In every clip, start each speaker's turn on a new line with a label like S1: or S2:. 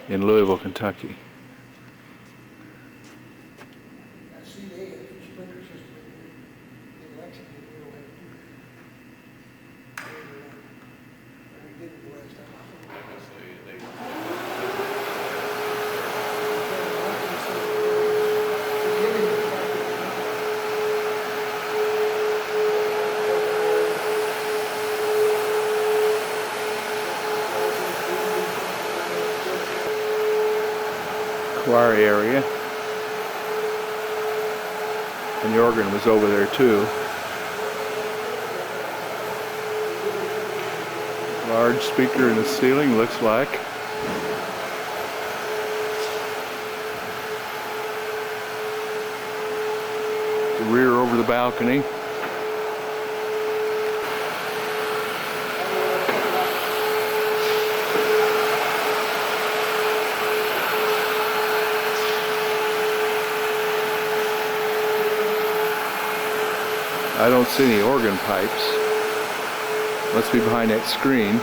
S1: in Louisville, Kentucky. Choir area, and the organ was over there too. Large speaker in the ceiling, looks like. The rear over the balcony. I don't see any organ pipes. Must be behind that screen.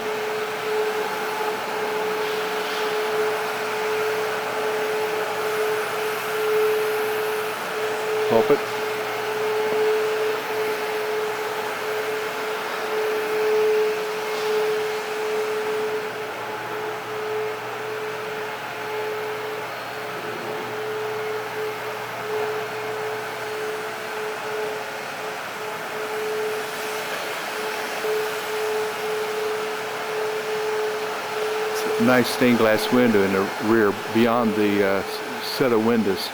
S1: Pulpit. Nice stained glass window in the rear beyond the set of windows.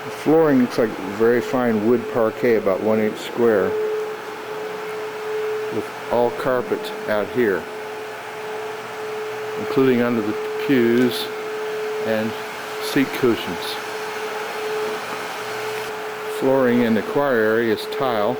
S1: The flooring looks like very fine wood parquet, about 1 inch square, with all carpet out here, including under the pews and seat cushions. Flooring in the choir area is tile.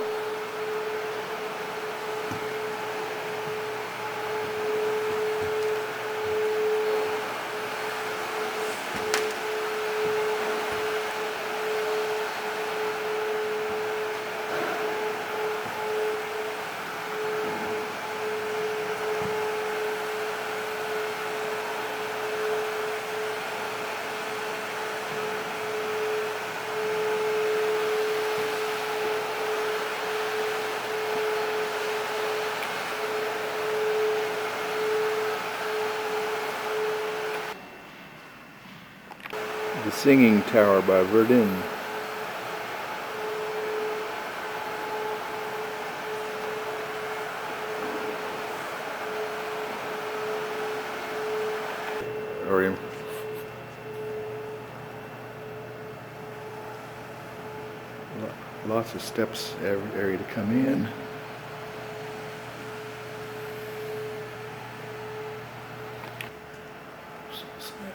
S1: The Singing Tower by Verdun. Lots of steps, area to come in.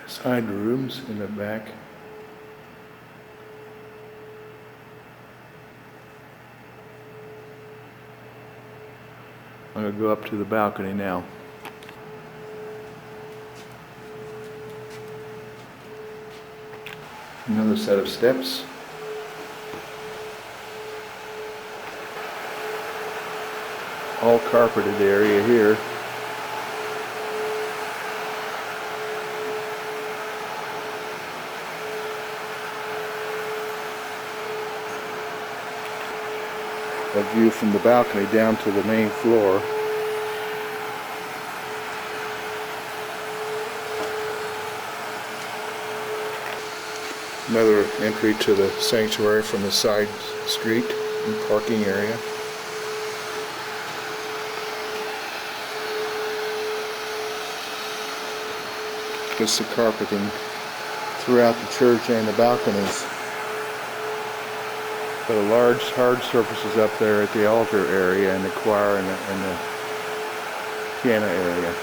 S1: Side rooms in the back. I'm going to go up to the balcony now. Another set of steps. All carpeted area here. A view from the balcony down to the main floor. Another entry to the sanctuary from the side street and parking area. Just the carpeting throughout the church and the balconies. But a large hard surfaces up there at the altar area and the choir and the piano area.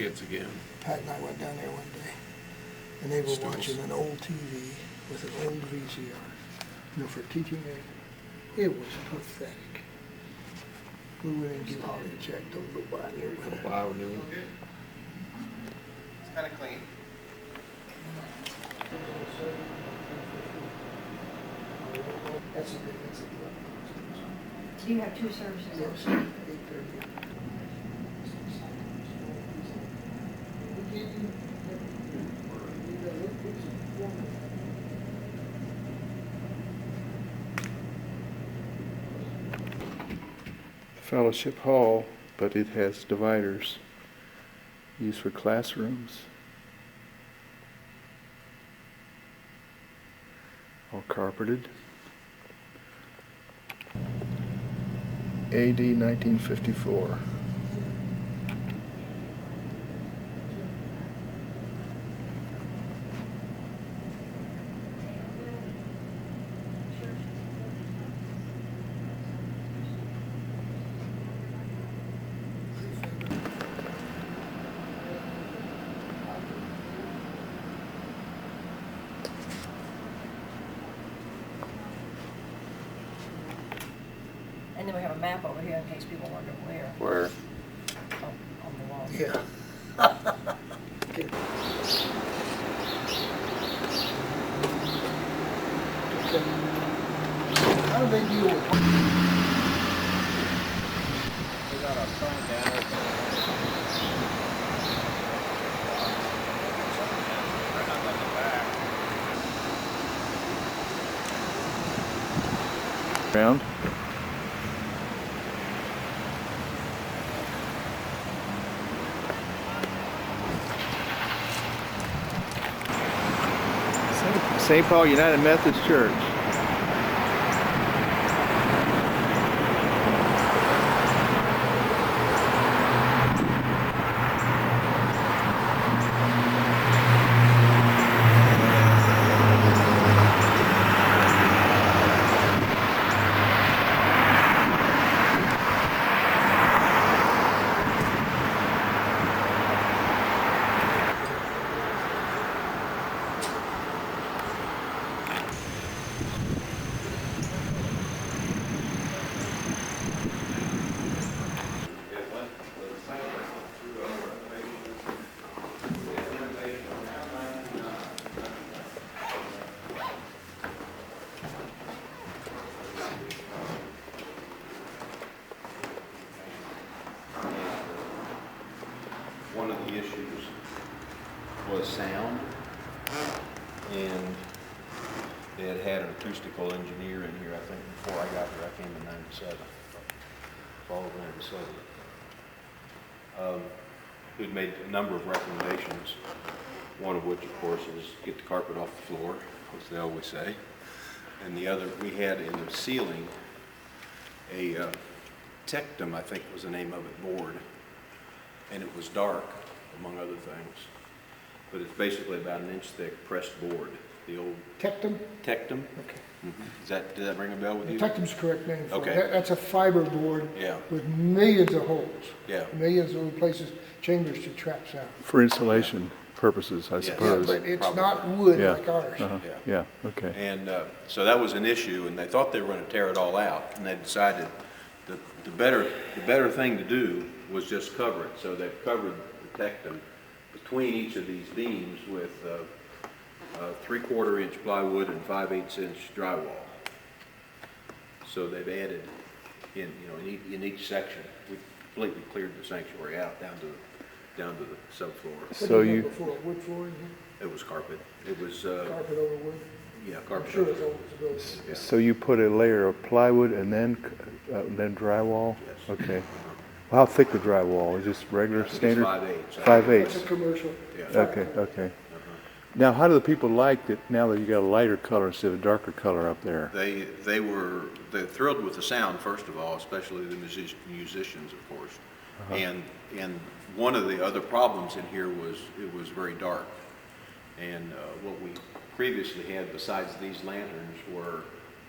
S2: kids again.
S3: Pat and I went down there one day, and they were
S2: Stools.
S3: watching an old TV with an old VCR. You know, for teaching aid, it was pathetic. We went in and give Holly a check, told her to buy a new one.
S2: Buy a new one.
S4: It's kind of clean.
S3: That's a good, that's a good.
S5: Do you have two services?
S3: Yes, 8:30.
S1: Fellowship Hall, but it has dividers used for classrooms. All carpeted. AD 1954.
S5: And then we have a map over here in case people wonder where.
S2: Where?
S5: On the wall.
S3: Yeah. Okay. Okay. How do they deal with?
S4: We got a phone down. They're not looking back.
S1: Round. St. Paul United Methodist Church.
S6: One of the issues was sound, and they had an acoustical engineer in here, I think, before I got here. I came in '97, fall of '97. We'd made a number of recommendations, one of which, of course, is get the carpet off the floor, as they always say. And the other, we had in the ceiling a Tectum, I think was the name of it, board. And it was dark, among other things. But it's basically about an inch thick pressed board. The old
S3: Tectum?
S6: Tectum.
S3: Okay.
S6: Does that ring a bell with you?
S3: Tectum's the correct name for
S6: Okay.
S3: it. That's a fiber board
S6: Yeah.
S3: with millions of holes.
S6: Yeah.
S3: Millions of places, chambers to trap sound.
S1: For insulation purposes, I
S6: Yes.
S3: Yeah,
S1: suppose.
S3: but it's
S6: Probably.
S3: not wood
S1: Yeah.
S3: like ours.
S1: Uh-huh.
S6: Yeah.
S1: Yeah, okay.
S6: And so that was an issue, and they thought they were going to tear it all out, and they decided that the better thing to do was just cover it. So they've covered the Tectum between each of these beams with 3/4 inch plywood and 5/8 inch drywall. So they've added in each section. We completely cleared the sanctuary out down to the subfloor.
S3: What
S1: So
S3: did you
S1: you,
S3: have before, wood flooring here?
S6: It was carpet. It was
S3: Carpet over wood?
S6: yeah,
S3: I'm
S6: carpet.
S3: sure it's old as a building.
S6: Yeah.
S1: so you put a layer of plywood and then drywall?
S6: Yes.
S1: Okay. How thick the drywall? Is this regular
S6: It's
S1: standard?
S6: 5/8.
S1: 5/8.
S3: That's a commercial.
S6: Yeah.
S1: Okay, okay. Now, how do the people like it now that you got a lighter color instead of a darker color up there?
S6: They're thrilled with the sound, first of all, especially the musicians, of course. And one of the other problems in here was it was very dark. And what we previously had besides these lanterns were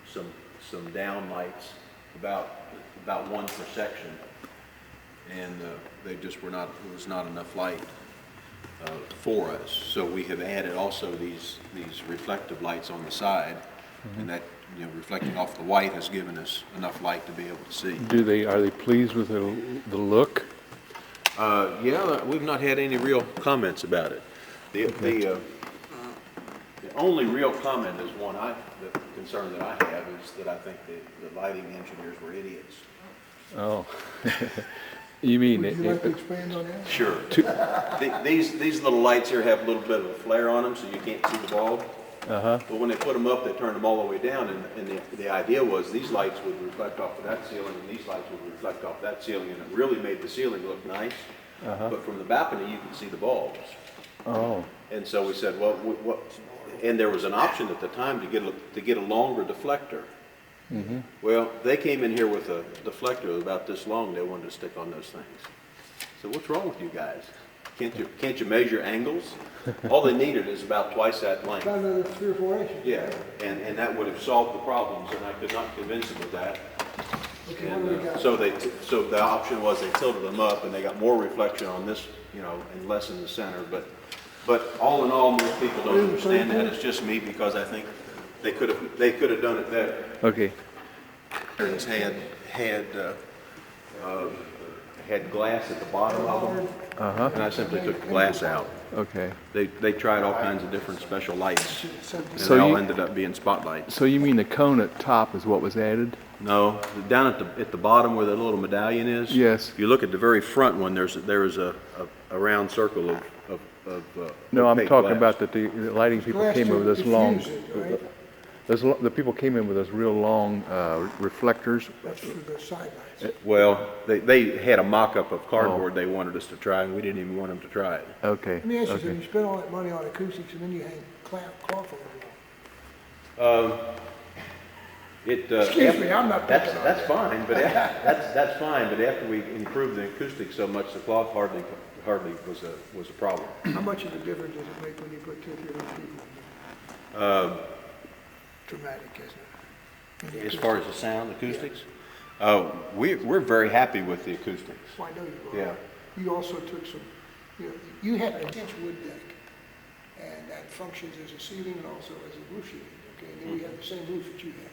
S6: some down lights, about one per section. And they just were not, there was not enough light for us. So we have added also these reflective lights on the side, and that, you know, reflecting off the white has given us enough light to be able to see.
S1: Are they pleased with the look?
S6: Yeah, we've not had any real comments about it. The only real comment is the concern that I have is that I think the lighting engineers were idiots.
S1: Oh. You mean
S3: Would you like to expand on that?
S6: Sure. These little lights here have a little bit of a flare on them, so you can't see the bulb. But when they put them up, they turned them all the way down, and the idea was these lights would reflect off of that ceiling, and these lights would reflect off that ceiling, and it really made the ceiling look nice. But from the balcony, you can see the bulbs.
S1: Oh.
S6: And so we said, well, and there was an option at the time to get a longer deflector. Well, they came in here with a deflector about this long. They wanted to stick on those things. So what's wrong with you guys? Can't you measure angles? All they needed is about twice that length.
S3: About another 3 or 4 inches.
S6: Yeah, and that would have solved the problems, and I could not convince them of that.
S3: Okay, what do we got?
S6: So the option was they tilted them up, and they got more reflection on this, you know, and less in the center. But all in all, most people don't understand that. It's just me, because I think they could have done it better.
S1: Okay.
S6: It's had glass at the bottom of them, and I simply took the glass out.
S1: Okay.
S6: They tried all kinds of different special lights, and
S1: So
S6: they all
S1: you-
S6: ended up being spotlights.
S1: So you mean the cone at top is what was added?
S6: No, down at the bottom where the little medallion is.
S1: Yes.
S6: If you look at the very front one, there is a round circle of
S1: No, I'm
S6: opaque
S1: talking
S6: glass.
S1: about that the lighting people
S3: Glass
S1: came in
S3: to
S1: with this long,
S3: diffuse it, right?
S1: the people came in with those real long reflectors.
S3: That's for the sidelights.
S6: Well, they had a mock-up of cardboard they wanted us to try, and we didn't even want them to try it.
S1: Okay.
S3: Let me ask you something, you
S1: Okay.
S3: spend all that money on acoustics and then you hang cloth over it. Excuse me, I'm not picking on
S6: That's fine, but that's fine. But after we improved the acoustics so much, the cloth hardly was a problem.
S3: How much of a difference does it make when you put 2 or 3 people in? Dramatic, isn't it?
S6: As far as the sound, acoustics, we're very happy with the acoustics.
S3: Well, I know you are.
S6: Yeah.
S3: You also took some, you had an inch wood deck, and that functions as a ceiling and also as a roof sheeting, okay? And then we have the same roof that you have,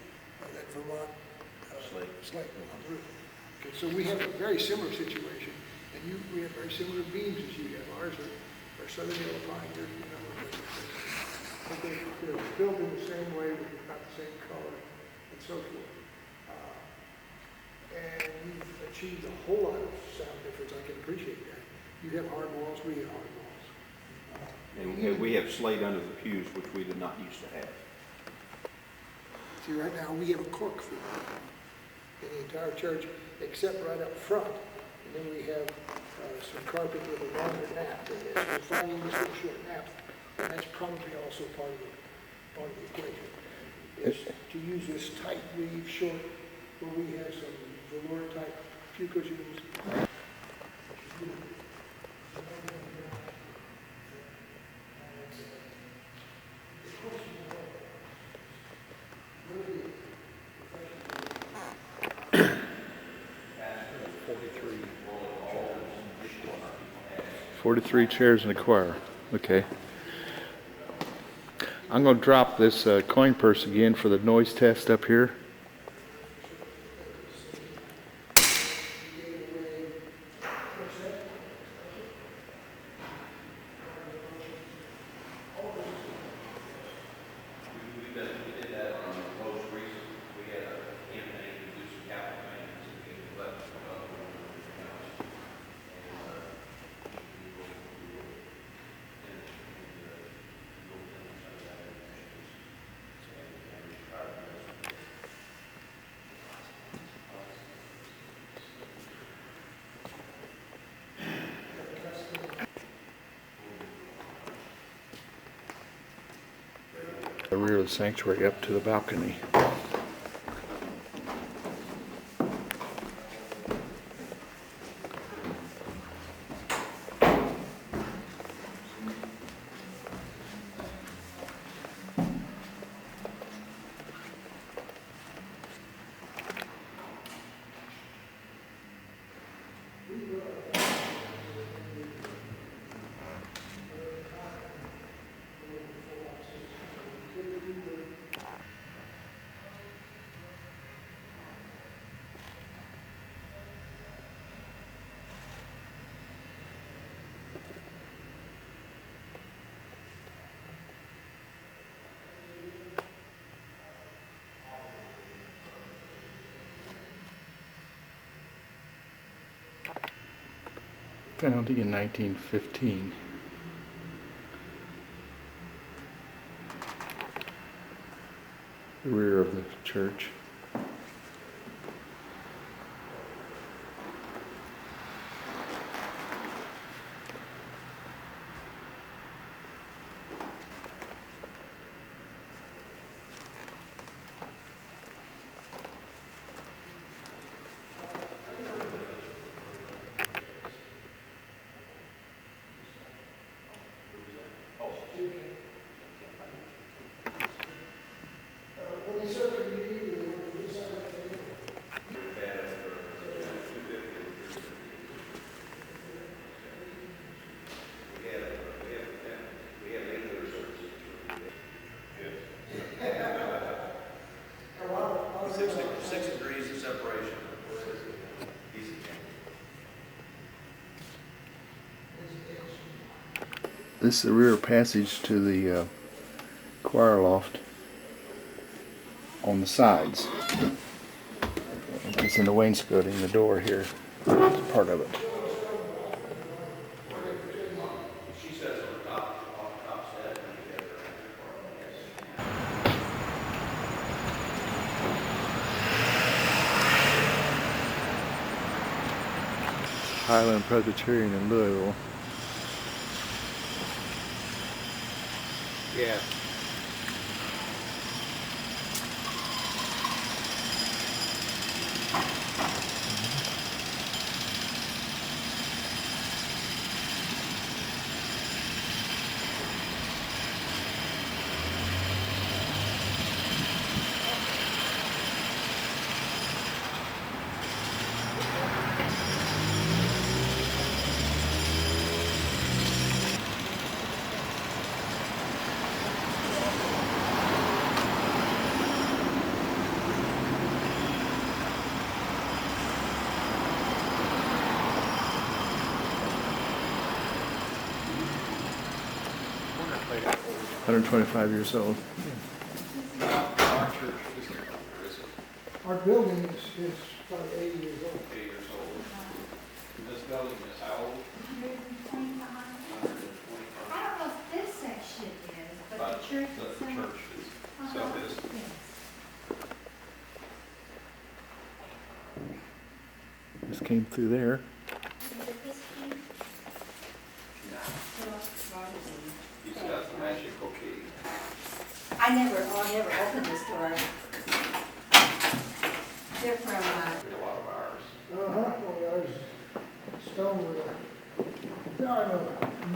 S3: that Vermont slate on the roof. Okay, so we have a very similar situation, and we have very similar beams as you have. Ours are Southern Yellow Pine, yours, but they're built in the same way, with about the same color, and so forth. And you've achieved a whole lot of sound difference. I can appreciate that. You have hard walls, we have hard walls.
S6: And we have slate under the pews, which we did not used to have.
S3: See, right now, we have a cork floor in the entire church, except right up front. And then we have some carpet with a longer nap. And we're finding this little short nap, and that's probably also part of the equation. Is to use this tight weave short, where we have some velour type pew cushions.
S1: $43 chairs in the choir. Okay. I'm going to drop this coin purse again for the noise test up here. The rear of the sanctuary up to the balcony. Founding in 1915. The rear of the church.
S3: When they serve community, they want to decide what they do. A lot of
S6: 6 degrees of separation. Easy.
S1: This is the rear passage to the choir loft on the sides. It's in the wainscoting, the door here. It's part of it.
S6: She says on the top step, and you have
S1: Highland Presbyterian in Louisville.
S6: Yeah.
S4: Played
S1: 125 years old.
S6: Our church is
S3: Our building is probably 80 years old.
S6: 8 years old. This building is how old?
S2: 125.
S6: 125.
S2: I don't know if this section is, but the church
S6: The
S2: itself.
S6: church is, so
S2: Uh-huh.
S6: it is.
S2: Yes.
S1: This came through there.
S2: Is it this one?
S6: He's got the magical key.
S5: I never opened this door. They're from,
S6: A lot of ours.
S3: Uh-huh, well, ours stone with there are no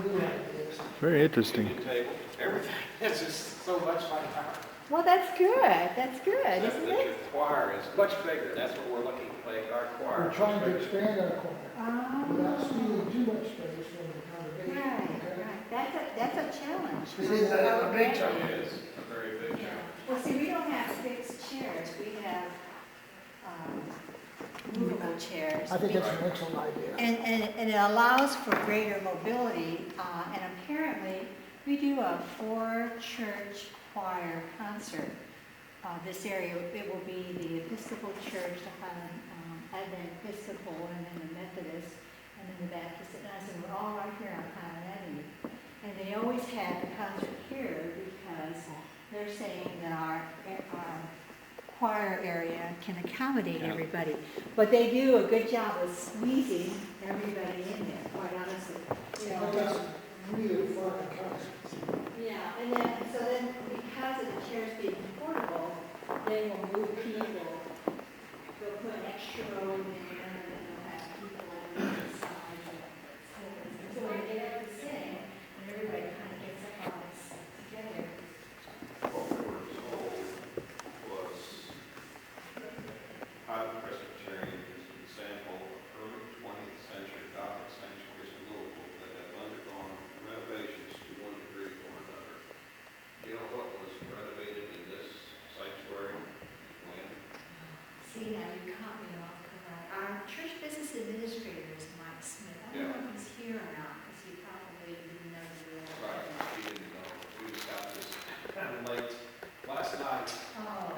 S3: new ideas.
S1: Very interesting.
S6: Table, everything. It's just so much like ours.
S5: well, that's good, isn't
S6: Except that
S5: it?
S6: your choir is much bigger. That's what we're looking for, like our choir.
S3: We're trying to expand our choir without
S5: Oh,
S3: stealing too much space from the congregation.
S5: right. That's a challenge.
S3: It is a big challenge.
S6: It is a very big
S5: Yeah.
S6: challenge.
S5: Well, see, we don't have fixed chairs, we have, movable chairs.
S3: I think that's an excellent idea.
S5: And it allows for greater mobility, and apparently, we do a 4-church choir concert. This area, it will be the Episcopal Church, the Highland Advent Episcopal, and then the Methodist, and then the Baptist, and I said, we're all right here on Highland Avenue. And they always have the concert here because they're saying that our choir area can accommodate everybody. But they do a good job of squeezing everybody in there, quite honestly. You
S3: But
S5: know,
S3: that's really fun concept.
S5: yeah, and then, so then, because of the chairs being portable, they will move people. They'll put an extra row in there, and then they'll have people on the side. So when they get up to sing, and everybody kind of gets up on this together.
S6: What we were told was Highland Presbyterian is an example of early 20th century Gothic sanctuaries in Louisville that have undergone renovations to one degree or another. You know what was renovated in this sanctuary? When?
S2: See, now you caught me off guard. Our church business administrator is Mike Smith. I don't know if he's here or not, because he probably didn't know you were
S6: Right,
S2: there.
S6: we didn't know. We just got this kind of late last night.
S2: Oh.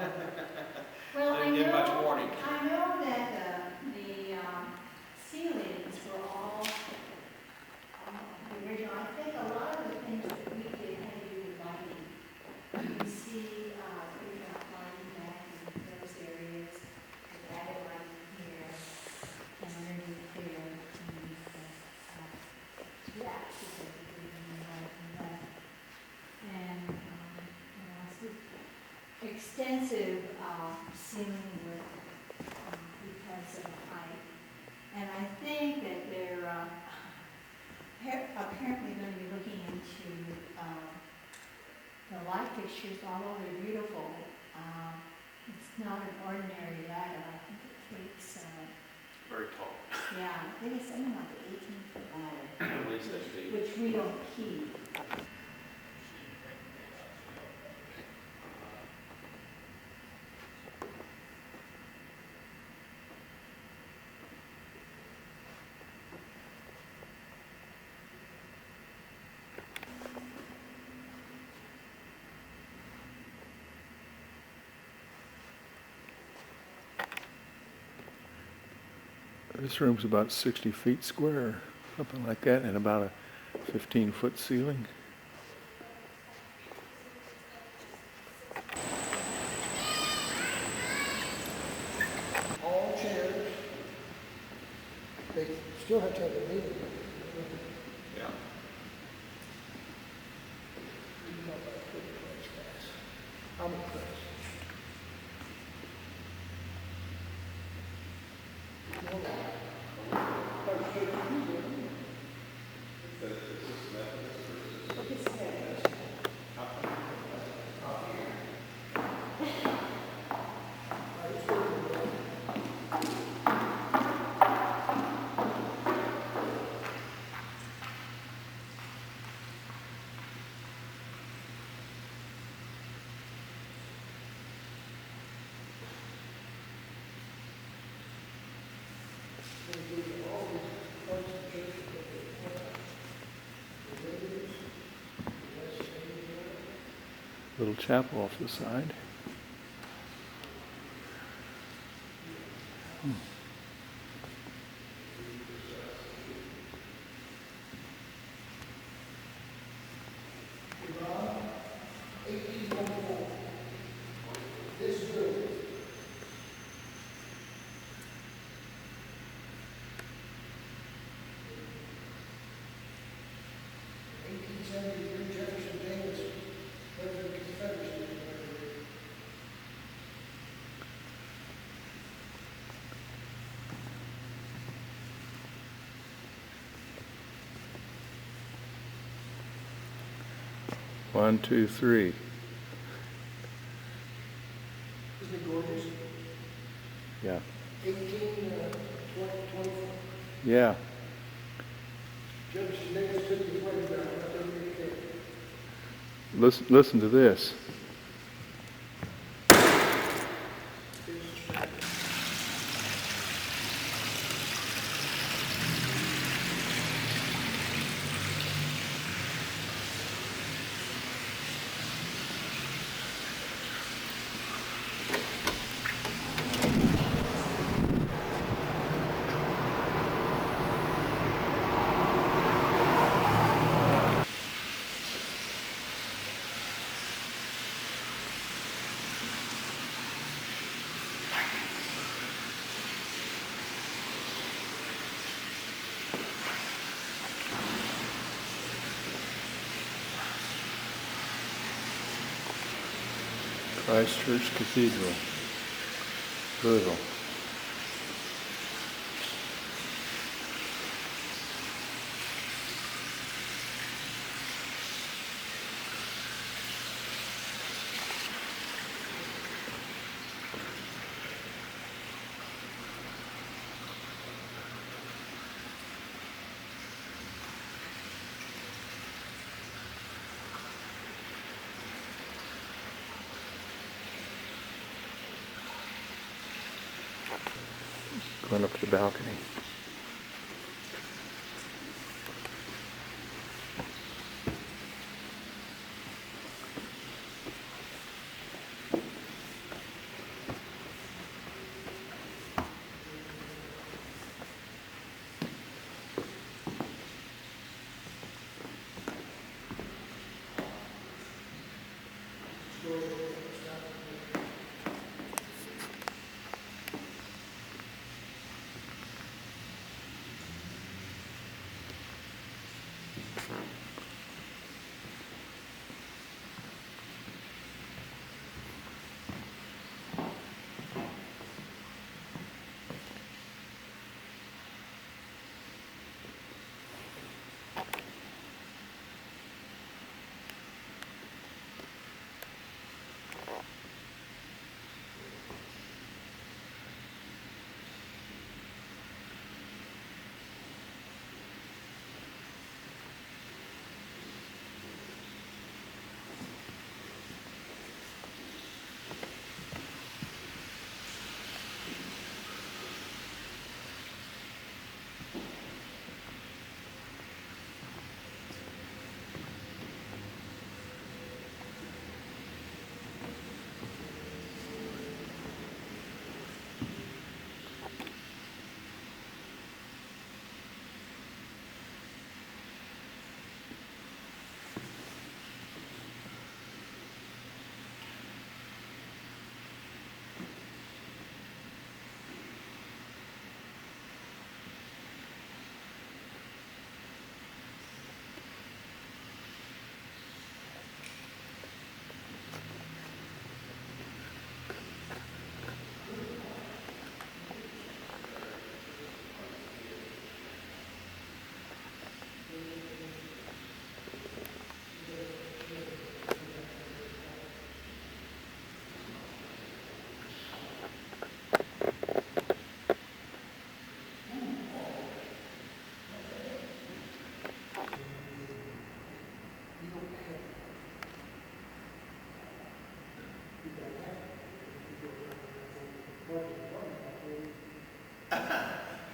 S2: Well,
S6: Didn't get much warning.
S2: I know that the ceilings were all
S5: extensive ceiling work because of height. And I think that they're apparently going to be looking into the light fixtures, although they're beautiful. It's not an ordinary ladder. I think it takes,
S6: Very tall.
S5: yeah, I think it's something like an 18-foot ladder,
S6: At least that's big.
S5: which we don't keep.
S1: This room's about 60 feet square, something like that, and about a 15-foot ceiling.
S3: All chairs, they still have to have a meeting.
S6: Yeah.
S3: I'm impressed.
S1: Little chapel off the side.
S3: Jefferson Davis, President of the Confederacy.
S1: One, two, three.
S3: Isn't it gorgeous?
S1: Yeah.
S3: 20.
S1: Yeah.
S3: Jefferson Davis took his wedding down, I think he did.
S1: Listen to this. Christ Church Cathedral, Louisville. Going up to the balcony.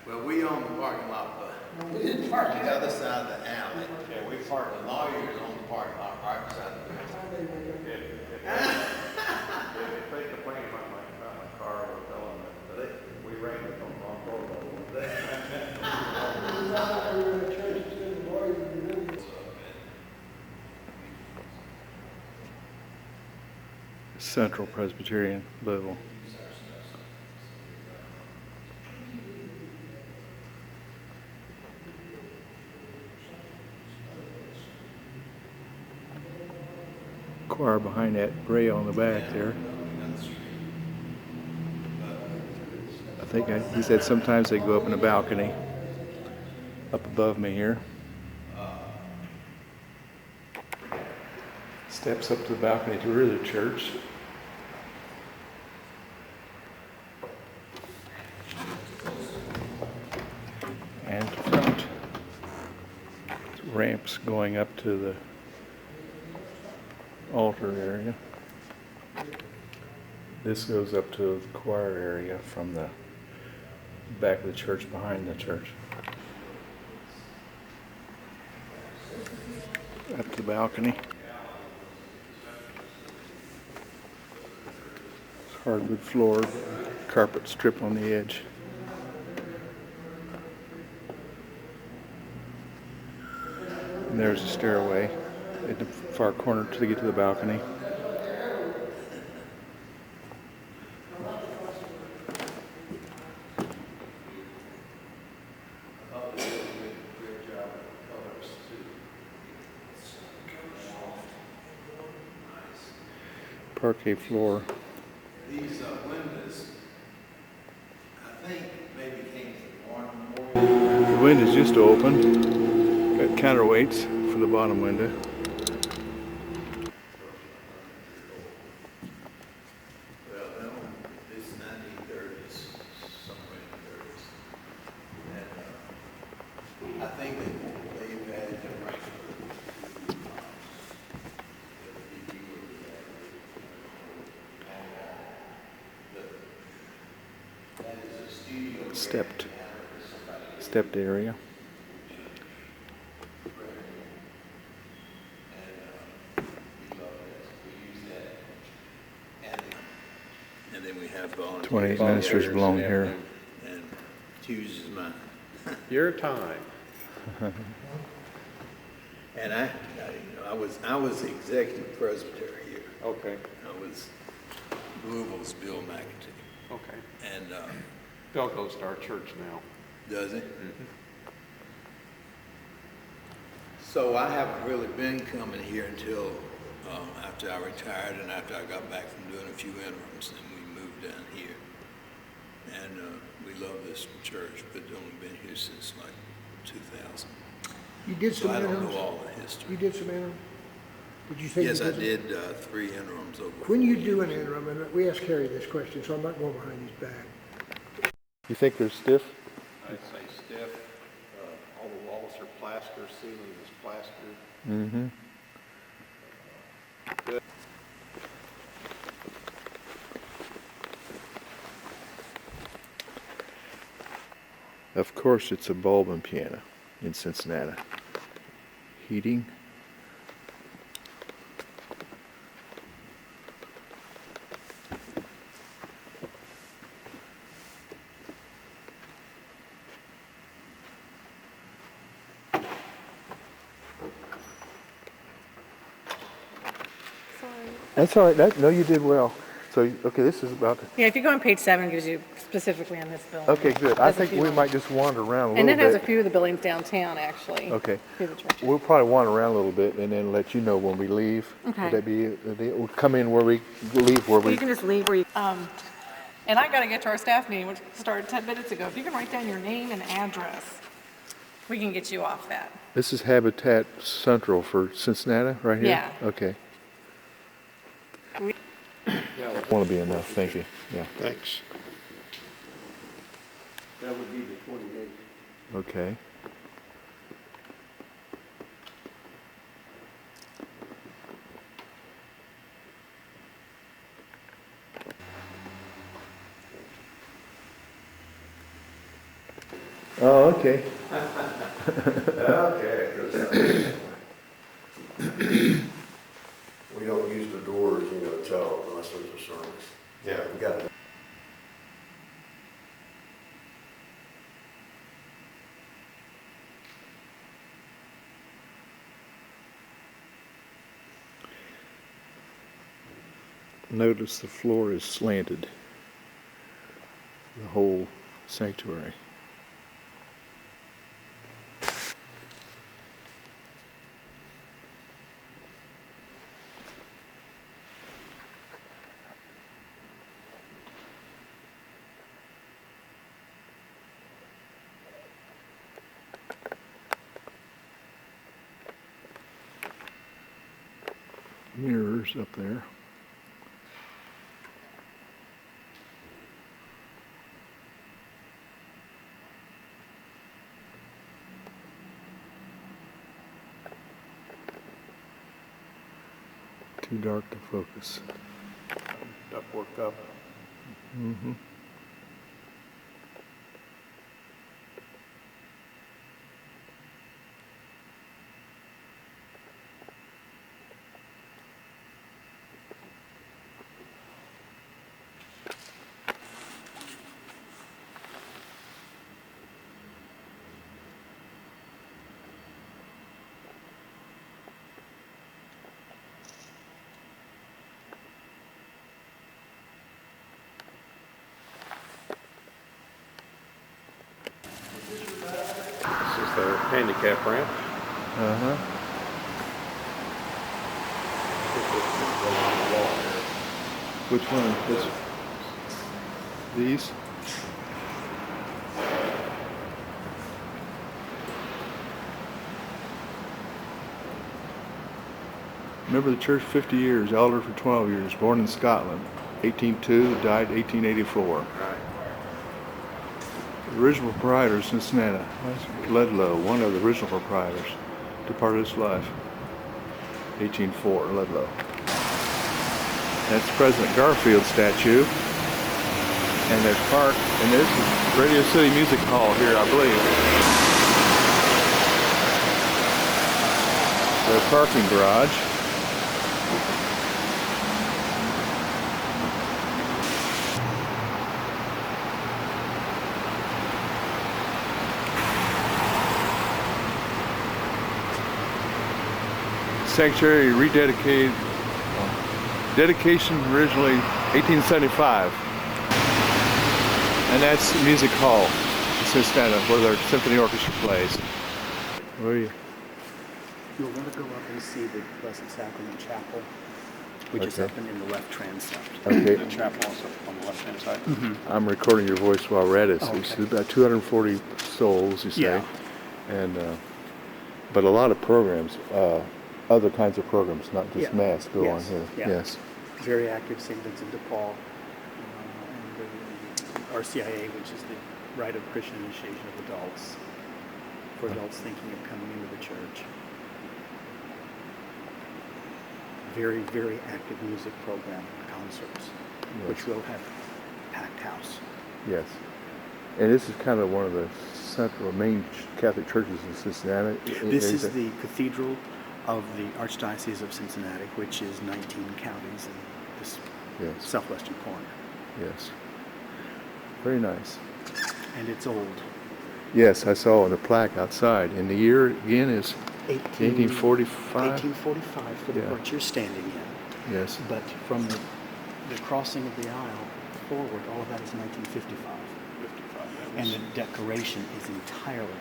S7: Well, we own the parking lot, but on the other side of the alley.
S4: Yeah, we parked
S7: The lawyers own the parking lot right beside the building.
S4: If they complain about my car, we'll tell them that we ran it on wrong door.
S1: Central Presbyterian, Louisville. Choir behind that rail on the back there. He said sometimes they go up in a balcony up above me here. Steps up to the balcony to really the church. And front ramps going up to the altar area. This goes up to the choir area from the back of the church behind the church. Up to the balcony. Hardwood floor, carpet strip on the edge. And there's a stairway at the far corner to get to the balcony. Parquet floor.
S7: These windows, I think maybe came from one.
S1: The window is just open. Got counterweights for the bottom window.
S7: Well, no, it's 1930s, somewhere in the 30s. And I think they've had the right.
S1: Stepped area.
S7: And then we have volunteers.
S1: 28 ministers belong here.
S7: And Hughes is mine.
S6: Your time.
S7: And I was executive presbyter here.
S6: Okay,
S7: I was Louisville's Bill McAtee.
S6: okay.
S7: And,
S6: Bill goes to our church now.
S7: does it? So I haven't really been coming here until after I retired and after I got back from doing a few interims, and we moved down here. And we love this church, but only been here since like 2000.
S3: You did
S7: So
S3: some
S7: I don't
S3: interims?
S7: know all the history.
S3: You did some interim? Did you say?
S7: Yes,
S3: you
S7: I
S3: some-
S7: did 3 interims over.
S3: When you do an interim, and we asked Harry this question, so I'm not going behind his back.
S1: You think they're stiff?
S6: I'd say stiff, all the walls are plaster, ceiling is plastered.
S1: Mm-hmm. Of course, it's a bulb and piano in Cincinnati. Heating. That's all right. No, you did well. So, okay, this is about.
S8: Yeah, if you go on page 7, it gives you specifically on this building.
S1: Okay, good. I
S8: Has a
S1: think
S8: few
S1: we
S8: on-
S1: might just wander around a
S8: And
S1: little
S8: it has a
S1: bit.
S8: few of the buildings downtown, actually.
S1: Okay.
S8: Through the churches.
S1: We'll probably wander around a little bit and then let you know when we leave.
S8: Okay.
S1: Would that be? We'll come in where we leave where
S8: Well,
S1: we.
S8: you can just leave where you, and I gotta get to our staff meeting, which started 10 minutes ago. If you can write down your name and address, we can get you off that.
S1: This is Habitat Central for Cincinnati, right here.
S8: Yeah.
S1: Okay. Want to be enough. Thank you. Yeah.
S6: Thanks.
S7: That would be the 28th.
S1: Okay. Oh, okay.
S4: Okay, 'cause,
S9: We don't use the doors, you know, until unless there's a service.
S4: yeah.
S9: We got it.
S1: Notice the floor is slanted. The whole sanctuary. Mirrors up there. Too dark to focus.
S6: Ductwork up.
S1: Mm-hmm.
S6: This is their handicap ramp.
S1: Uh-huh. Which one? These? Remember the church 50 years, elder for 12 years, born in Scotland, 1802, died 1884.
S6: Right.
S1: The original proprietor is Cincinnati, Ledlow, one of the original proprietors, departed this life, 1804, Ledlow. That's President Garfield statue. And there's park, and this is Radio City Music Hall here, I believe. The parking garage. Sanctuary rededicated, dedication originally 1875. And that's Music Hall in Cincinnati, where their symphony orchestra plays. Where are you?
S10: You'll want to go up and see the Blessed Sacrament Chapel, which is
S1: Okay.
S10: up and in the left transept.
S1: Okay.
S6: The chapel is up on the left-hand side.
S1: I'm recording your voice while we're at it. So
S10: Oh,
S1: it's
S10: okay.
S1: about 240 souls, you say.
S10: Yeah.
S1: And, but a lot of programs, other kinds of programs, not just
S10: Yeah.
S1: mass, go on
S10: Yes.
S1: here.
S10: Yeah.
S1: Yes.
S10: Very active St. Vincent de Paul, and the RCIA, which is the Rite of Christian Initiation of Adults, for adults thinking of coming into the church. Very, very active music program, concerts, which will have packed house.
S1: Yes. And this is kind of one of the central, main Catholic churches in Cincinnati.
S10: This is the cathedral of the Archdiocese of Cincinnati, which is 19 counties in this
S1: Yes.
S10: southwestern corner.
S1: Yes. Very nice.
S10: And it's old.
S1: Yes, I saw on the plaque outside. And the year again is 1845?
S10: 1845 for the
S1: Yeah.
S10: part you're standing in.
S1: Yes.
S10: But from the crossing of the aisle forward, all of that is 1955.
S6: 55.
S10: And the decoration is entirely 1955.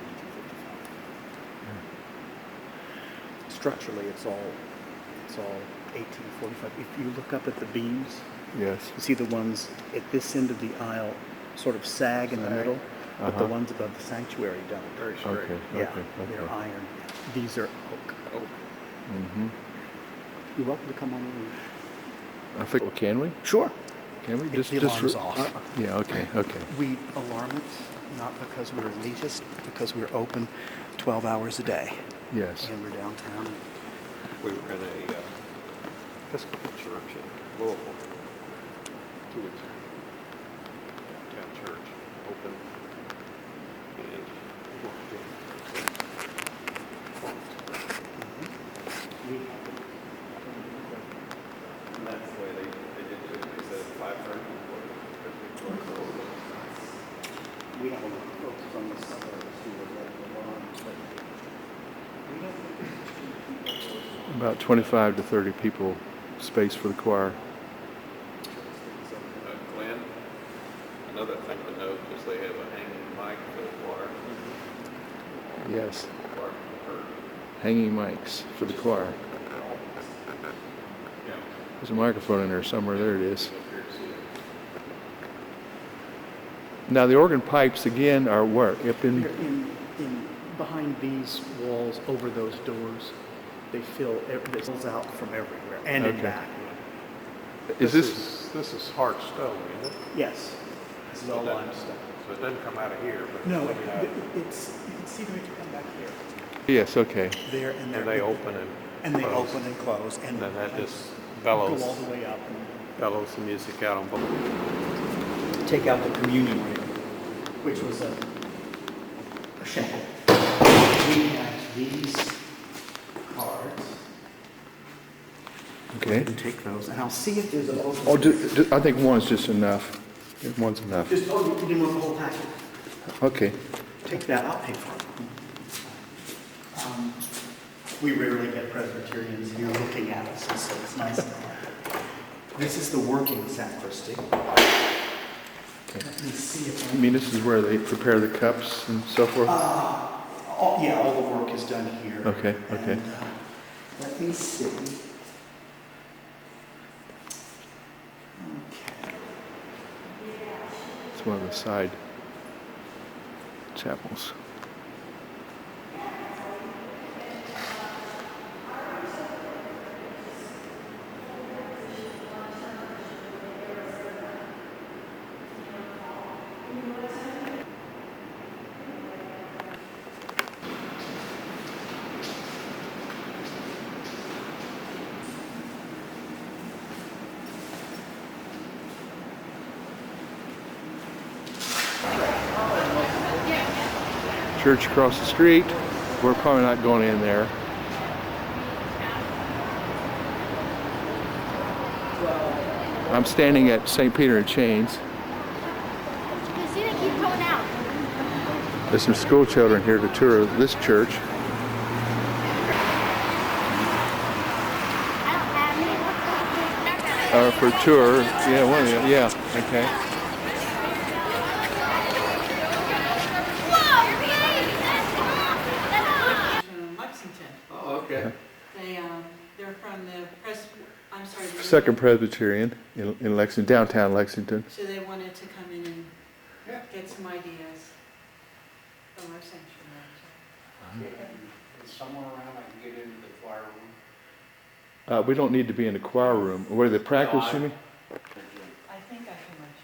S10: Structurally, it's all 1845. If you look up at the beams,
S1: Yes.
S10: you see the ones at this end of the aisle sort of sag in the middle, but the
S1: Uh-huh.
S10: ones above the sanctuary don't.
S6: Very straight.
S1: Okay.
S10: Yeah,
S1: Okay.
S10: they're
S1: Okay.
S10: iron. These are oak.
S1: Mm-hmm.
S10: You're welcome to come on in.
S1: I think. Well, can we?
S10: Sure.
S1: Can we?
S10: If the alarm's off.
S1: Yeah. Okay. Okay.
S10: We alarm it, not because we're elitist, because we're open 12 hours a day.
S1: Yes.
S10: And we're downtown.
S6: We were in a Episcopal church in Louisville 2 weeks ago. Downtown church, open, and
S10: couple of folks on the suburbs who would let it alone, but we don't think it's too much.
S1: About 25 to 30 people space for the choir.
S6: Glenn, another thing to note is they have a hanging mic for the choir.
S1: Yes,
S6: Choir for
S1: hanging mics for the choir.
S6: yeah.
S1: There's a microphone in there somewhere. There it is. Now the organ pipes again are where? Up in.
S10: They're in behind these walls, over those doors, they fill, this fills out from everywhere, and in
S1: Okay.
S10: back.
S1: Is this?
S4: This is hard stone, isn't it?
S10: Yes, this is all limestone.
S4: So it doesn't come out of here, but.
S10: No,
S4: it's coming out.
S10: it's, you can see the way to come back here.
S1: Yes. Okay.
S10: There and there.
S4: And they open
S10: And they
S4: close.
S10: open and close, and
S4: And then that just
S10: go all
S4: bellows,
S10: the way up.
S4: bellows the music out on both.
S10: Take out the communion ring, which was a shekel. We have these cards.
S1: Okay.
S10: You can take those, and I'll see if there's a.
S1: Oh, I think one's just enough. One's enough.
S10: Just, oh, you didn't want the whole packet?
S1: Okay.
S10: Take that, I'll pay for it. We rarely get Presbyterians here looking at us, and so it's nice. This is the working sacristy. Let me see if
S1: I mean, this is where they prepare the cups and so forth.
S10: yeah, all the work is done here.
S1: Okay. Okay.
S10: And, let me see. Okay.
S1: It's one of the side chapels. Church across the street. We're probably not going in there. I'm standing at St. Peter and Chains.
S2: You see they keep going out.
S1: There's some school children here to tour this church.
S2: I don't have any.
S1: For tour, yeah, one of them, yeah, okay.
S11: From Lexington.
S6: Oh, okay.
S11: They're from I'm sorry.
S1: Second Presbyterian in Lexington, downtown Lexington.
S11: So they wanted to come in and get some ideas from our sanctuary.
S4: Is somewhere around I can get into the choir room?
S1: We don't need to be in the choir room. Where they practice, you mean?
S11: I think I can let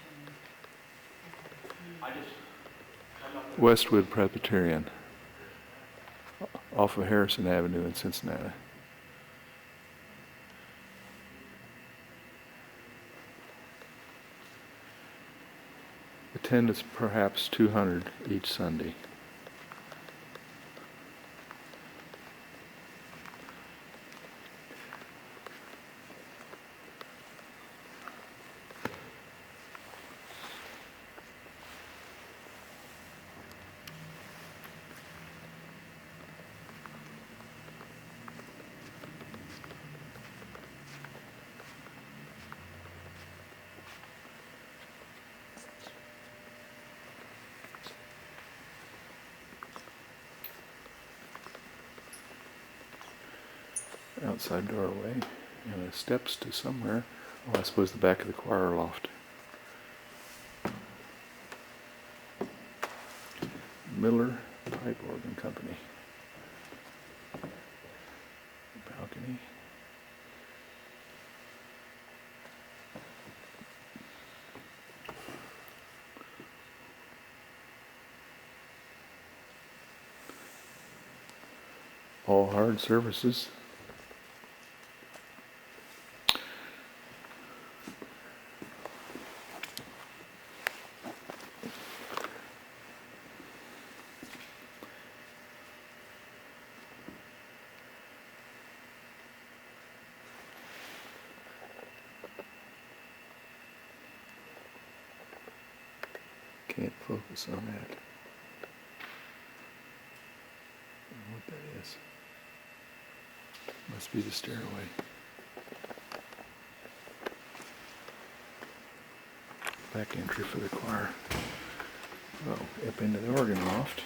S11: you.
S4: I just,
S1: Westwood Presbyterian, off of Harrison Avenue in Cincinnati. Attendance perhaps 200 each Sunday. Outside doorway and the steps to somewhere. Oh, I suppose the back of the choir loft. Miller Pipe Organ Company. Balcony. All hard surfaces. Can't focus on that. what that is. Must be the stairway. Back entry for the choir. Oh, up into the organ loft.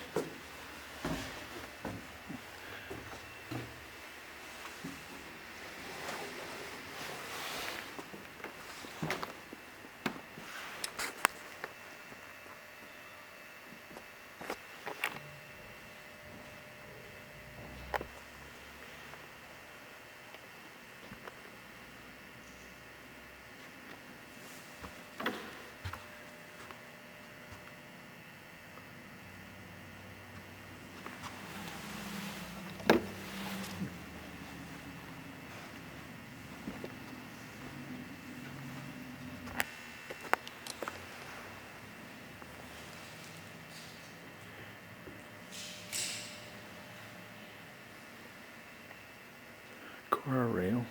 S1: Choir rail.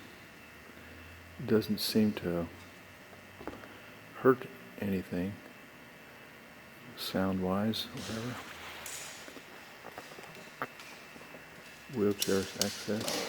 S1: Doesn't seem to hurt anything, sound-wise, whatever. Wheelchair access.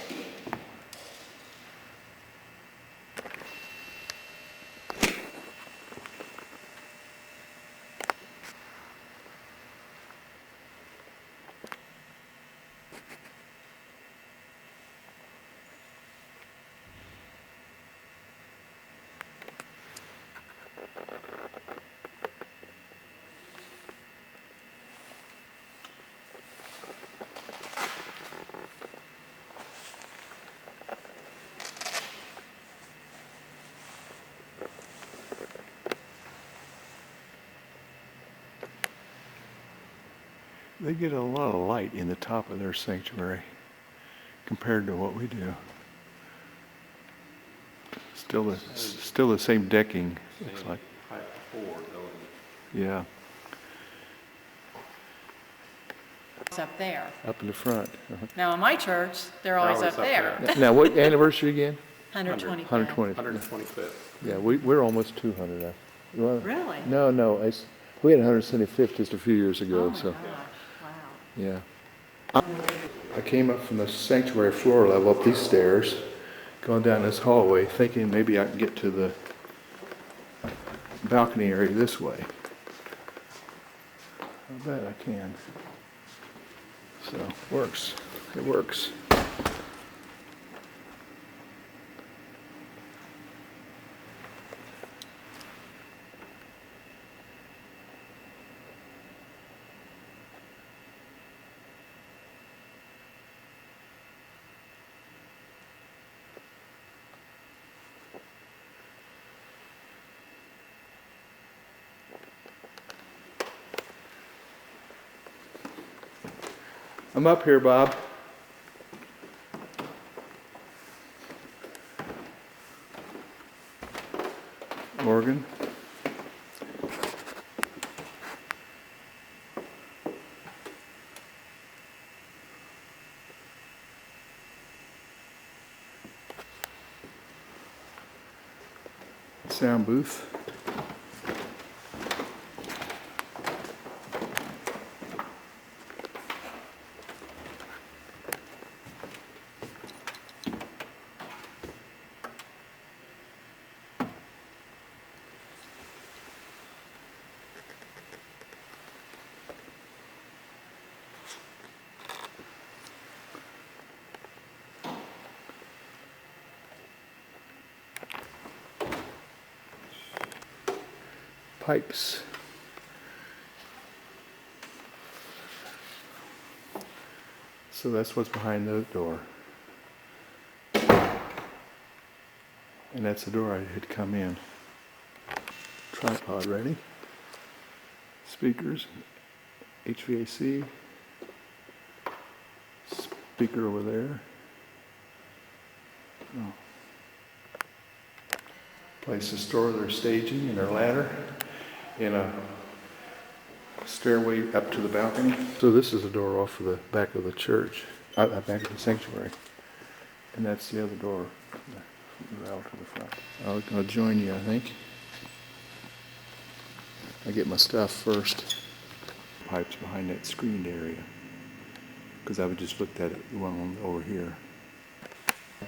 S1: They get a lot of light in the top of their sanctuary compared to what we do. Still the same decking, looks like.
S6: Height forward, though.
S1: Yeah,
S8: It's up there.
S1: up in the front.
S8: Now, in my church, they're always up there.
S1: Now, what anniversary again?
S8: 125.
S1: 120.
S6: 125th.
S1: Yeah, we're almost 200. Well,
S8: Really?
S1: No, we had 175th just a few years ago,
S8: Oh my
S1: so,
S8: gosh, wow.
S1: yeah. I came up from the sanctuary floor level up these stairs, going down this hallway, thinking maybe I can get to the balcony area this way. I bet I can. So, works. It works. I'm up here, Bob. Organ. Sound booth. Pipes. So that's what's behind the door. And that's the door I had come in. Tripod ready. Speakers. HVAC. Speaker over there. Oh. Place to store their staging and their ladder in a stairway up to the balcony. So this is a door off of the back of the church, back of the sanctuary. And that's the other door, out to the front. I'll join you, I think. I get my stuff first. Pipes behind that screened area. because I just looked at it, the one over here.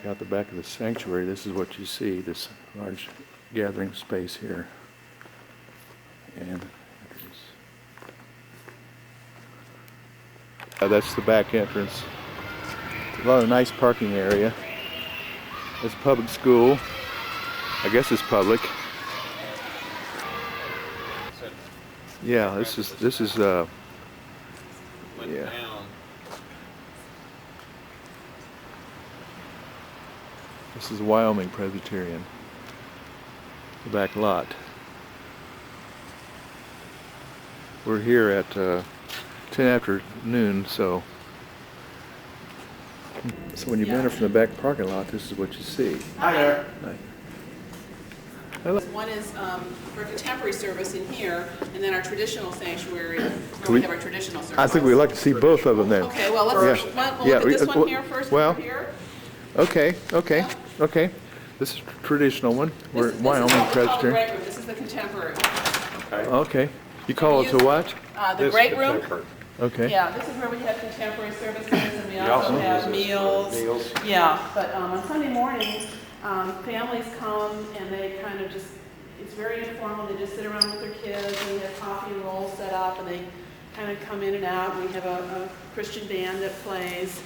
S1: Out the back of the sanctuary, this is what you see, this large gathering space here. And that's the back entrance. A lot of nice parking area. It's a public school. I guess it's public. Yeah, this is yeah. This is Wyoming Presbyterian, the back lot. We're here at 10 after noon, so when you enter from the back parking lot, this is what you see.
S8: Hi there.
S1: Hi.
S8: One is for contemporary service in here, and then our traditional sanctuary, where
S1: we-
S8: we have our traditional service.
S1: I think we'd like to see both of them then.
S8: Okay, well, let's,
S1: Yeah.
S8: we'll
S1: Yeah,
S8: look at this
S1: we-
S8: one here first,
S1: well,
S8: over here.
S1: Okay. This is traditional one. We're
S8: This is
S1: Wyoming
S8: what we call the
S1: Presbyterian.
S8: great room. This is the contemporary one.
S1: Okay. You call it to what?
S8: The great room.
S1: Okay.
S8: Yeah, this is where we have contemporary services, and we also have meals. Yeah, but on Sunday mornings, families come and they kind of just, it's very informal, they just sit around with their kids, and we have coffee and rolls set up, and they kind of come in and out. We have a Christian band that plays,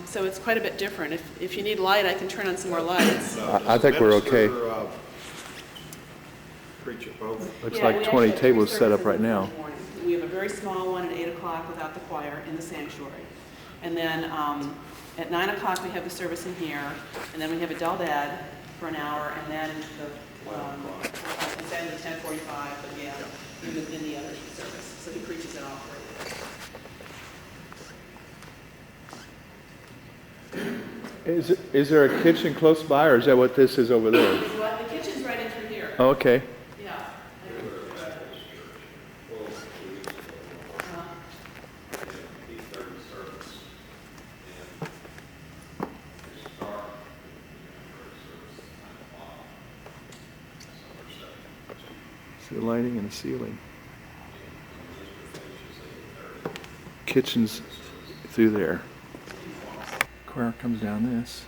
S8: so it's quite a bit different. If you need light, I can turn on some more lights.
S1: I think we're okay.
S4: Preach at both.
S1: Looks
S8: Yeah,
S1: like
S8: we
S1: 20
S8: actually have 3
S1: tables set up
S8: services
S1: right
S8: on
S1: now.
S8: Sunday morning. We have a very small one at 8 o'clock without the choir in the sanctuary. And then at 9 o'clock, we have the service in here, and then we have adult ed for an hour, and then instead of the 10:45, but yeah, in the other service. So he preaches it all for you.
S1: Is there a kitchen close by, or is that what this is over there?
S8: Well, the kitchen's right in through here.
S1: Oh, okay.
S8: Yeah.
S1: See the lighting and the ceiling. Kitchen's through there. Choir comes down this.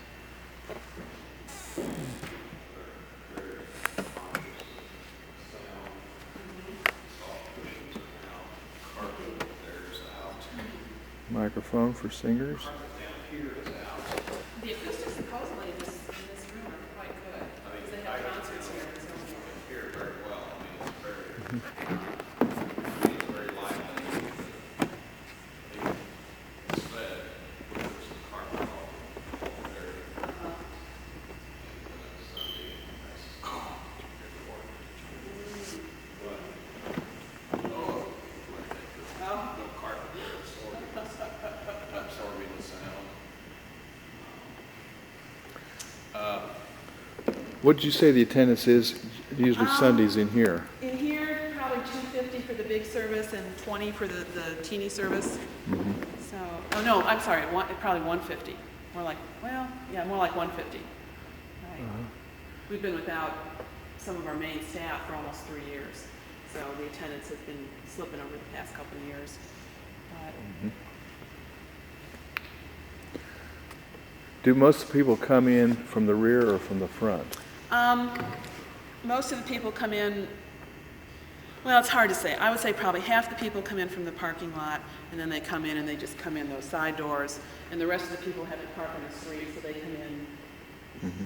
S1: Microphone for singers.
S8: The acoustics supposedly in this room are quite good, because they have concerts here and so
S1: What did you say the attendance is usually Sundays in here?
S8: in here, probably 250 for the big service and 20 for the teeny service. So, oh no, I'm sorry, probably 150. More like 150. Right. We've been without some of our main staff for almost 3 years, so the attendance has been slipping over the past couple of years. But
S1: Do most people come in from the rear or from the front?
S8: most of the people come in, well, it's hard to say. I would say probably half the people come in from the parking lot, and then they come in and they just come in those side doors, and the rest of the people have to park on the street, so they come in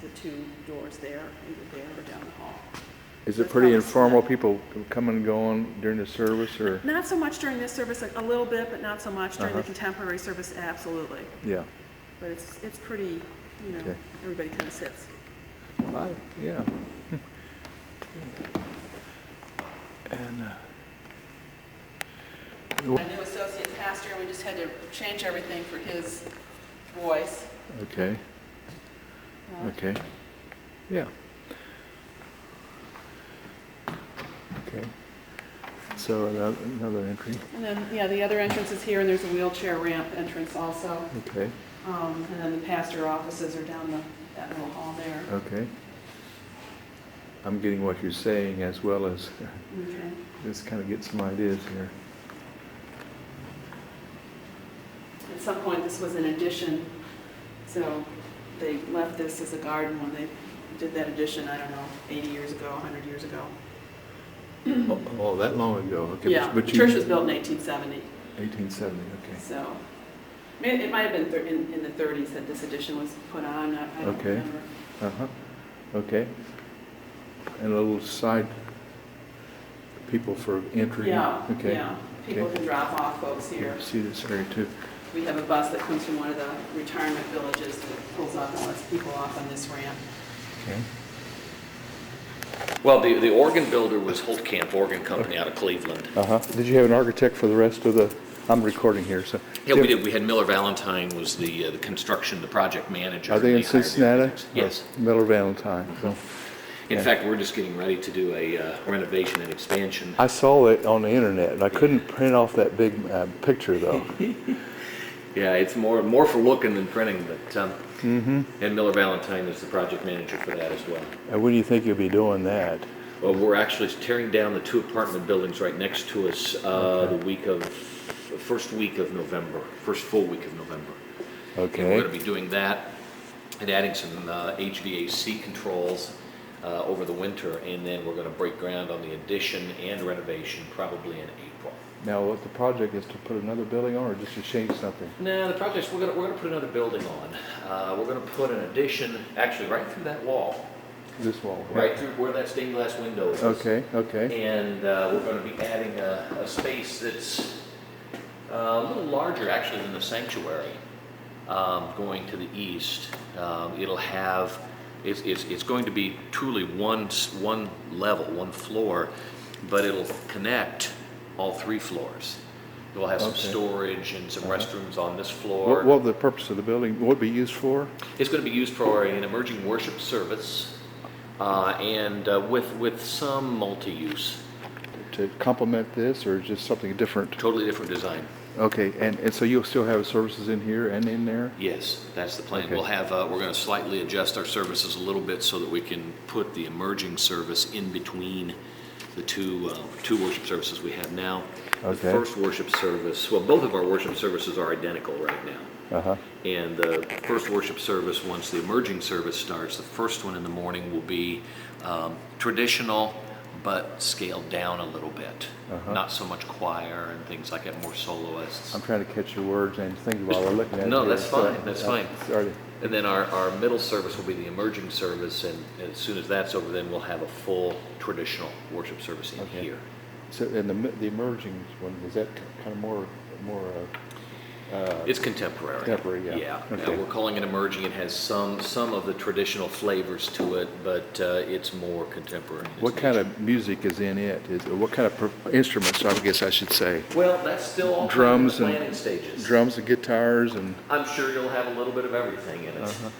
S8: the 2 doors there, either there or down the hall.
S1: Is it pretty informal? People come and go on during the service, or?
S8: Not so much during this service, a little bit, but not so much during the contemporary service, absolutely.
S1: Yeah.
S8: But it's pretty,
S1: Okay.
S8: everybody kind of sits.
S1: Yeah. And
S8: A new associate pastor, we just had to change everything for his voice.
S1: okay. Okay. Yeah. Okay. So another entry.
S8: And then, yeah, the other entrance is here, and there's a wheelchair ramp entrance also.
S1: Okay.
S8: And then the pastor offices are down that little hall there.
S1: Okay. I'm getting what you're saying as well as
S8: Okay.
S1: just kind of get some ideas here.
S8: And some point this was an addition, so they left this as a garden when they did that addition, I don't know, 80 years ago, 100 years ago.
S1: Oh, that long ago, okay.
S8: Yeah, the church was built in 1870,
S1: 1870, okay.
S8: so, I mean, it might have been in the 30s that this addition was put on, I don't
S1: Okay.
S8: remember.
S1: Uh-huh, okay. And a little side, people for entry?
S8: Yeah,
S1: Okay.
S8: yeah, people
S1: Okay.
S8: can drop off folks here.
S1: See this area too.
S8: We have a bus that comes from one of the retirement villages that pulls up and lets people off on this ramp.
S1: Okay.
S12: Well, the organ builder was Holtkamp Organ Company out of Cleveland.
S1: Uh-huh. Did you have an architect for the rest of the, I'm recording here, so.
S12: Yeah, we did. We had Miller Valentine was the construction, the project manager.
S1: Are they in
S12: and hired the
S1: Cincinnati?
S12: architects. Yes.
S1: Miller Valentine. So,
S12: In
S1: yeah.
S12: fact, we're just getting ready to do a renovation and expansion.
S1: I saw it on the internet, and I couldn't print off that big picture though.
S12: Yeah, it's more for looking than printing, but
S1: Mm-hmm.
S12: and Miller Valentine is the project manager for that as well.
S1: And when do you think you'll be doing that?
S12: Well, we're actually tearing down the 2 apartment buildings right next to us the first week of November, first full week of November.
S1: Okay.
S12: And we're going to be doing that and adding some HVAC controls over the winter, and then we're going to break ground on the addition and renovation probably in April.
S1: Now, what the project is to put another building on, or just to change something?
S12: No, the project, we're going to put another building on. We're going to put an addition, actually right through that wall,
S1: This wall?
S12: right through where that stained glass window is.
S1: Okay, okay.
S12: And we're going to be adding a space that's a little larger actually than the sanctuary, going to the east. It'll have, it's going to be truly one level, one floor, but it'll connect all 3 floors. We'll have some
S1: Okay.
S12: storage and some
S1: Uh-huh.
S12: restrooms on this floor.
S1: What will the purpose of the building, what would it be used for?
S12: It's going to be used for an emerging worship service and with some multi-use.
S1: To complement this, or just something different?
S12: Totally different design.
S1: Okay, and so you'll still have services in here and in there?
S12: Yes, that's the plan.
S1: Okay.
S12: We'll have, we're going to slightly adjust our services a little bit so that we can put the emerging service in between the two worship services we have now. The
S1: Okay.
S12: first worship service, well, both of our worship services are identical right now.
S1: Uh-huh.
S12: And the first worship service, once the emerging service starts, the first one in the morning will be traditional, but scaled down a little bit.
S1: Uh-huh.
S12: Not so much choir and things like that, more soloists.
S1: I'm trying to catch your words and think while we're looking at it.
S12: No,
S1: here,
S12: that's
S1: so,
S12: fine, that's fine.
S1: Sorry.
S12: And then our middle service will be the emerging service, and as soon as that's over, then we'll have a full traditional worship service in
S1: Okay.
S12: here.
S1: So, and the emerging one, is that kind of more,
S12: It's contemporary.
S1: Contemporary, yeah.
S12: Yeah,
S1: Okay.
S12: we're calling it emerging. It has some of the traditional flavors to it, but it's more contemporary. in its
S1: what kind
S12: nature.
S1: of music is in it? What kind of instruments, I guess I should say?
S12: Well, that's still all
S1: Drums
S12: in the
S1: and-
S12: planning stages.
S1: Drums and guitars and,
S12: I'm sure you'll have a little bit of everything in it.
S1: uh-huh.